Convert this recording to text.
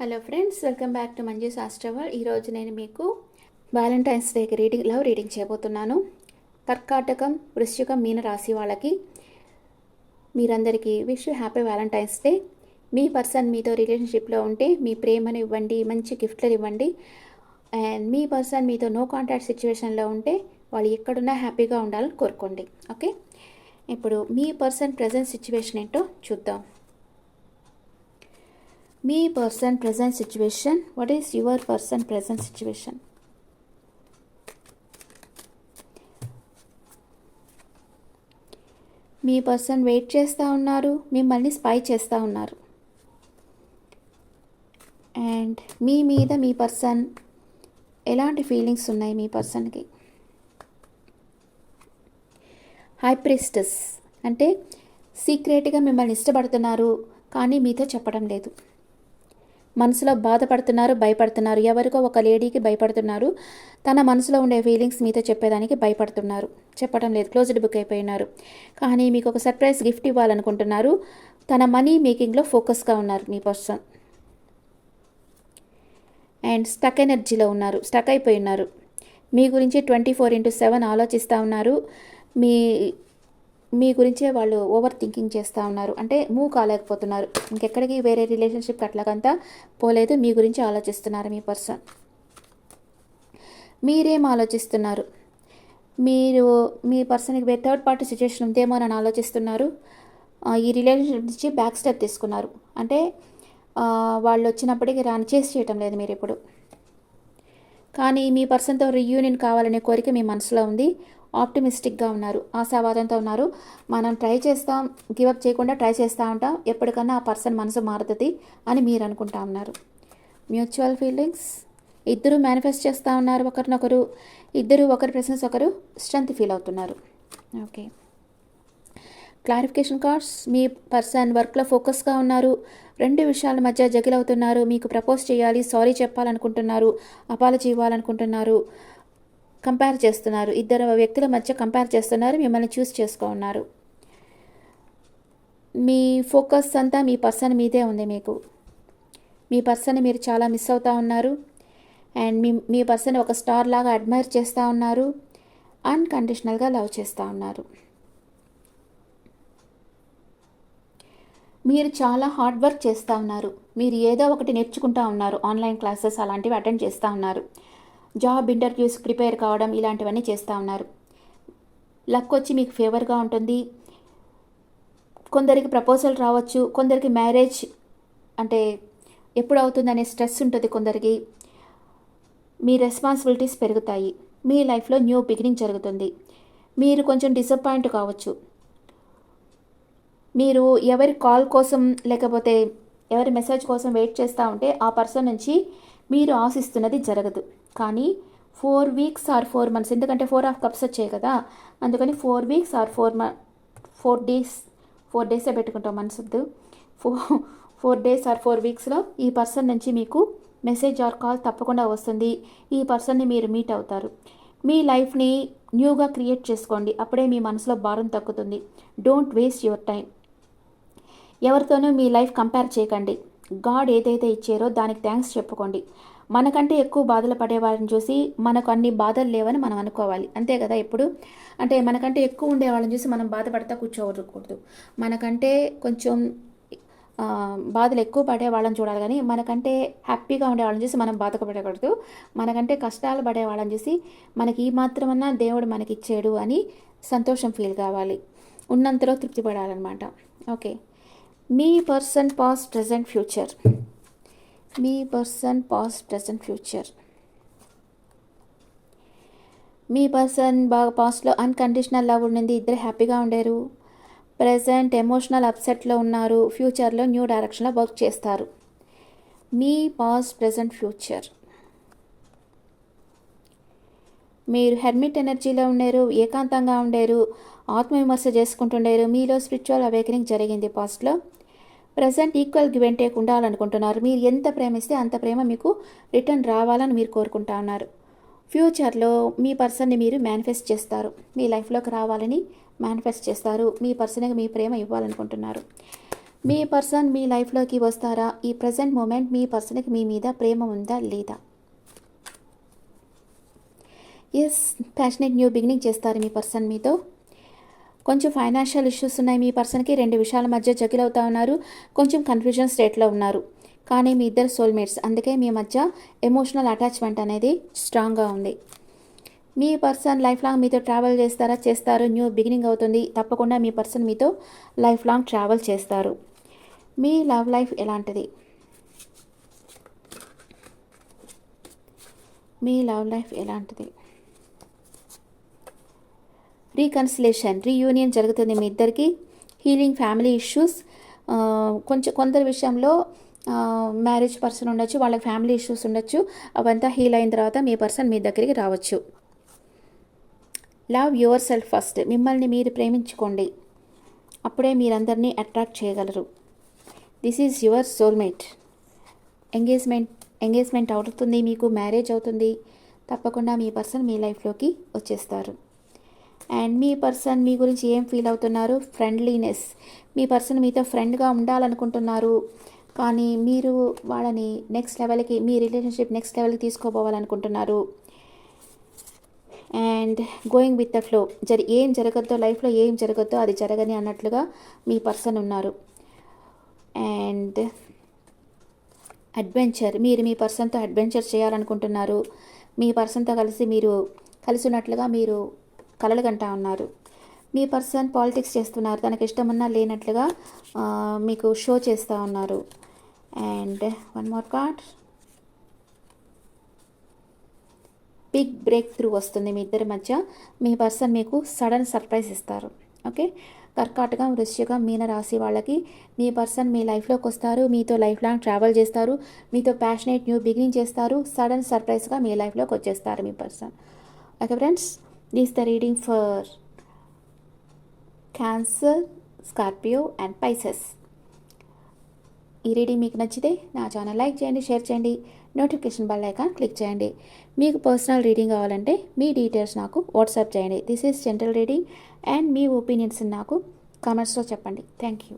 Hello friends, welcome back to Manju's ఆస్ట్రవల్. ఈరోజు నేను మీకు వ్యాలంటైన్స్ డేకి రీడింగ్ చేయబోతున్నాను. కర్కాటకం, వృశ్చికం, మీన రాశి వాళ్ళకి మీరందరికీ విష్ హ్యాపీ వ్యాలంటైన్స్ డే. మీ పర్సన్ మీతో రిలేషన్షిప్లో ఉంటే మీ ప్రేమను ఇవ్వండి, మంచి గిఫ్ట్లు ఇవ్వండి. అండ్ మీ పర్సన్ మీతో నో కాంటాక్ట్ సిచ్యువేషన్లో ఉంటే వాళ్ళు ఎక్కడున్నా హ్యాపీగా ఉండాలని కోరుకోండి. ఓకే, ఇప్పుడు మీ పర్సన్ ప్రజెంట్ సిచ్యువేషన్ ఏంటో చూద్దాం. మీ person present situation. What is your person present situation? మీ పర్సన్ వెయిట్ చేస్తూ ఉన్నారు, మిమ్మల్ని స్పై చేస్తూ ఉన్నారు. అండ్ మీ మీద మీ పర్సన్ ఎలాంటి ఫీలింగ్స్ ఉన్నాయి మీ పర్సన్కి? హై ప్రీస్టెస్ అంటే సీక్రెట్గా మిమ్మల్ని ఇష్టపడుతున్నారు, కానీ మీతో చెప్పడం లేదు. మనసులో బాధపడుతున్నారు, భయపడుతున్నారు. ఎవరికో ఒక లేడీకి భయపడుతున్నారు. తన మనసులో ఉండే ఫీలింగ్స్ మీతో చెప్పేదానికి భయపడుతున్నారు, చెప్పడం లేదు, క్లోజ్డ్ బుక్ అయిపోయినారు. కానీ మీకు ఒక సర్ప్రైజ్ గిఫ్ట్ ఇవ్వాలనుకుంటున్నారు. తన మనీ మేకింగ్లో ఫోకస్గా ఉన్నారు మీ పర్సన్. అండ్ స్టక్ ఎనర్జీలో ఉన్నారు, స్టక్ అయిపోయి ఉన్నారు. మీ గురించి 24/7 ఆలోచిస్తూ ఉన్నారు. మీ గురించే వాళ్ళు ఓవర్ థింకింగ్ చేస్తూ ఉన్నారు, అంటే మూవ్ కాలేకపోతున్నారు. ఇంకెక్కడికి వేరే రిలేషన్షిప్ అట్లాగంతా పోలేదు, మీ గురించి ఆలోచిస్తున్నారు మీ పర్సన్. మీరేం ఆలోచిస్తున్నారు? మీరు మీ పర్సన్కి థర్డ్ పార్టీ సిచ్యువేషన్ ఉందేమో అని ఆలోచిస్తున్నారు. ఈ రిలేషన్షిప్ నుంచి బ్యాక్ స్టెప్ తీసుకున్నారు, అంటే వాళ్ళు వచ్చినప్పటికీ చేసి చేయటం లేదు మీరు ఇప్పుడు. కానీ మీ పర్సన్తో రీయూనియన్ కావాలనే కోరిక మీ మనసులో ఉంది. ఆప్టిమిస్టిక్గా ఉన్నారు, ఆశావాదంతో ఉన్నారు. మనం ట్రై చేస్తాం, గివప్ చేయకుండా ట్రై చేస్తూ ఉంటాం. ఎప్పటికన్నా ఆ పర్సన్ మనసు మారుతుంది అని మీరు అనుకుంటా ఉన్నారు. మ్యూచువల్ ఫీలింగ్స్, ఇద్దరు మేనిఫెస్ట్ చేస్తూ ఉన్నారు ఒకరినొకరు. ఇద్దరు ఒకరి ప్రెసెన్స్ ఒకరు స్ట్రెంత్ ఫీల్ అవుతున్నారు. Okay, clarification cards. మీ పర్సన్ వర్క్లో ఫోకస్గా ఉన్నారు. రెండు విషయాల మధ్య జగిల్ అవుతున్నారు. మీకు ప్రపోజ్ చేయాలి, సారీ చెప్పాలనుకుంటున్నారు, అపాలజీ ఇవ్వాలనుకుంటున్నారు. కంపేర్ చేస్తున్నారు, ఇద్దరు వ్యక్తుల మధ్య కంపేర్ చేస్తున్నారు, మిమ్మల్ని చూస్ చేసుకున్నారు. మీ ఫోకస్ అంతా మీ పర్సన్ మీదే ఉంది. మీ పర్సన్ మీరు చాలా మిస్ అవుతూ ఉన్నారు. అండ్ మీ పర్సన్ ఒక స్టార్ లాగా అడ్మైర్ చేస్తూ ఉన్నారు. అన్కండిషనల్గా లవ్ చేస్తూ ఉన్నారు. మీరు చాలా హార్డ్ వర్క్ చేస్తూ ఉన్నారు. మీరు ఏదో ఒకటి నేర్చుకుంటూ ఉన్నారు. ఆన్లైన్ క్లాసెస్ అలాంటివి అటెండ్ చేస్తూ ఉన్నారు. జాబ్ ఇంటర్వ్యూస్ ప్రిపేర్ కావడం ఇలాంటివన్నీ చేస్తూ ఉన్నారు. లక్ వచ్చి మీకు ఫేవర్గా ఉంటుంది. కొందరికి ప్రపోజల్ రావచ్చు, కొందరికి మ్యారేజ్ అంటే ఎప్పుడు అవుతుందనే స్ట్రెస్ ఉంటుంది కొందరికి. మీ రెస్పాన్సిబిలిటీస్ పెరుగుతాయి. మీ లైఫ్లో న్యూ బిగినింగ్ జరుగుతుంది. మీరు కొంచెం డిసప్పాయింట్ కావచ్చు. మీరు ఎవరి కాల్ కోసం లేకపోతే ఎవరి మెసేజ్ కోసం వెయిట్ చేస్తూ ఉంటే ఆ పర్సన్ నుంచి మీరు ఆశిస్తున్నది జరగదు. కానీ 4 weeks or 4 months, ఎందుకంటే 4 of cups వచ్చాయి కదా, అందుకని 4 weeks or 4 days, 4 days పెట్టుకుంటాం మనసుద్దు. 4 days or 4 weeksలో ఈ పర్సన్ నుంచి మీకు మెసేజ్ ఆర్ కాల్ తప్పకుండా వస్తుంది. ఈ పర్సన్ని మీరు మీట్ అవుతారు. మీ లైఫ్ని న్యూగా క్రియేట్ చేసుకోండి, అప్పుడే మీ మనసులో భారం తగ్గుతుంది. Don't waste your time. ఎవరితోనూ మీ లైఫ్ కంపేర్ చేయకండి. గాడ్ ఏదైతే ఇచ్చారో దానికి థ్యాంక్స్ చెప్పుకోండి. మనకంటే ఎక్కువ బాధలు పడే వాళ్ళని చూసి మనకు అన్ని బాధలు లేవని మనం అనుకోవాలి, అంతే కదా. ఎప్పుడు అంటే మనకంటే ఎక్కువ ఉండే వాళ్ళని చూసి మనం బాధపడతా కూర్చోకూడదు. మనకంటే కొంచెం బాధలు ఎక్కువ పడే వాళ్ళని చూడాలి, కానీ మనకంటే హ్యాపీగా ఉండే వాళ్ళని చూసి మనం బాధపడకూడదు. మనకంటే కష్టాలు పడే వాళ్ళని చూసి మనకి ఈ మాత్రమన్నా దేవుడు మనకి ఇచ్చాడు అని సంతోషం ఫీల్ కావాలి. ఉన్నంతలో తృప్తి పడాలన్నమాట. ఓకే, మీ పర్సన్ పాస్ట్ ప్రజెంట్ ఫ్యూచర్. మీ పర్సన్ పాస్ట్ ప్రజెంట్ ఫ్యూచర్. మీ పర్సన్ బాగా పాస్ట్లో అన్కండిషనల్ లవ్ ఉండింది, ఇద్దరు హ్యాపీగా ఉండారు. ప్రజెంట్ ఎమోషనల్ అప్సెట్లో ఉన్నారు. ఫ్యూచర్లో న్యూ డైరెక్షన్లో వర్క్ చేస్తారు. మీ పాస్ట్ ప్రజెంట్ ఫ్యూచర్. మీరు హెర్మిట్ ఎనర్జీలో ఉండారు, ఏకాంతంగా ఉండారు, ఆత్మవిమర్శ చేసుకుంటుండారు. మీలో స్పిరిచువల్ అవేకనింగ్ జరిగింది పాస్ట్లో. Present equal give and take ఉండాలనుకుంటున్నారు. మీరు ఎంత ప్రేమిస్తే అంత ప్రేమ మీకు రిటర్న్ రావాలని మీరు కోరుకుంటా ఉన్నారు. ఫ్యూచర్లో మీ పర్సన్ని మీరు మేనిఫెస్ట్ చేస్తారు, మీ లైఫ్లోకి రావాలని మేనిఫెస్ట్ చేస్తారు. మీ పర్సన్కి మీ ప్రేమ ఇవ్వాలనుకుంటున్నారు. మీ పర్సన్ మీ లైఫ్లోకి వస్తారా? ఈ ప్రజెంట్ మూమెంట్ మీ పర్సన్కి మీ మీద ప్రేమ ఉందా లేదా? ఎస్, ప్యాషనేట్ న్యూ బిగినింగ్ చేస్తారు మీ పర్సన్ మీతో. కొంచెం ఫైనాన్షియల్ ఇష్యూస్ ఉన్నాయి మీ పర్సన్కి. 2 విషయాల మధ్య జగిల్ అవుతా ఉన్నారు. కొంచెం కన్ఫ్యూజన్ స్టేట్లో ఉన్నారు. కానీ మీ ఇద్దరు సోల్మేట్స్, అందుకే మీ మధ్య ఎమోషనల్ అటాచ్మెంట్ అనేది స్ట్రాంగ్గా ఉంది. మీ పర్సన్ లైఫ్ లాంగ్ మీతో ట్రావెల్ చేస్తారా? చేస్తారు. న్యూ బిగినింగ్ అవుతుంది. తప్పకుండా మీ పర్సన్ మీతో లైఫ్ లాంగ్ ట్రావెల్ చేస్తారు. మీ లవ్ లైఫ్ ఎలాంటిది? మీ లవ్ లైఫ్ ఎలాంటిది? రీకన్సిలేషన్, రీయూనియన్ జరుగుతుంది మీ ఇద్దరికి. హీలింగ్ ఫ్యామిలీ ఇష్యూస్, కొందరి విషయంలో మ్యారేజ్ పర్సన్ ఉండొచ్చు, వాళ్ళకి ఫ్యామిలీ ఇష్యూస్ ఉండొచ్చు. అవంతా హీల్ అయిన తర్వాత మీ పర్సన్ మీ దగ్గరికి రావచ్చు. లవ్ యువర్ సెల్ఫ్ ఫస్ట్, మిమ్మల్ని మీరు ప్రేమించుకోండి, అప్పుడే మీరందరినీ అట్రాక్ట్ చేయగలరు. This is your soulmate. Engagement అవుతుంది, మీకు మ్యారేజ్ అవుతుంది. తప్పకుండా మీ పర్సన్ మీ లైఫ్లోకి వచ్చేస్తారు. అండ్ మీ పర్సన్ మీ గురించి ఏం ఫీల్ అవుతున్నారు? ఫ్రెండ్లీనెస్. మీ పర్సన్ మీతో ఫ్రెండ్గా ఉండాలనుకుంటున్నారు, కానీ మీరు వాళ్ళని నెక్స్ట్ లెవెల్కి, మీ రిలేషన్షిప్ నెక్స్ట్ లెవెల్కి తీసుకోపోవాలనుకుంటున్నారు. And going with the flow, ఏం జరగద్దో లైఫ్లో, ఏం జరగద్దో అది జరగని అన్నట్లుగా మీ పర్సన్ ఉన్నారు. అండ్ అడ్వెంచర్, మీరు మీ పర్సన్తో అడ్వెంచర్ చేయాలనుకుంటున్నారు. మీ పర్సన్తో కలిసి ఉన్నట్లుగా మీరు కలలు కంటా ఉన్నారు. మీ పర్సన్ పాలిటిక్స్ చేస్తున్నారు, తనకి ఇష్టమున్నా లేనట్లుగా మీకు షో చేస్తూ ఉన్నారు. And one more card, big breakthrough వస్తుంది మీ ఇద్దరి మధ్య. మీ పర్సన్ మీకు సడన్ సర్ప్రైజ్ ఇస్తారు. ఓకే, కర్కాటకం, వృశ్చికం, మీన రాశి వాళ్ళకి మీ పర్సన్ మీ లైఫ్లోకి వస్తారు, మీతో లైఫ్ లాంగ్ ట్రావెల్ చేస్తారు, మీతో ప్యాషనేట్ న్యూ బిగినింగ్ చేస్తారు, సడన్ సర్ప్రైజ్గా మీ లైఫ్లోకి వచ్చేస్తారు మీ person. Okay friends, this the reading for cancer, Scorpio and Pisces. ఈ రీడింగ్ మీకు నచ్చితే నా ఛానల్ లైక్ చేయండి, షేర్ చేయండి, నోటిఫికేషన్ బెల్ ఐకాన్ క్లిక్ చేయండి. మీకు పర్సనల్ రీడింగ్ కావాలంటే మీ డీటెయిల్స్ నాకు వాట్సాప్ చేయండి. This is general reading and మీ ఒపీనియన్స్ నాకు కామెంట్స్లో చెప్పండి. Thank you.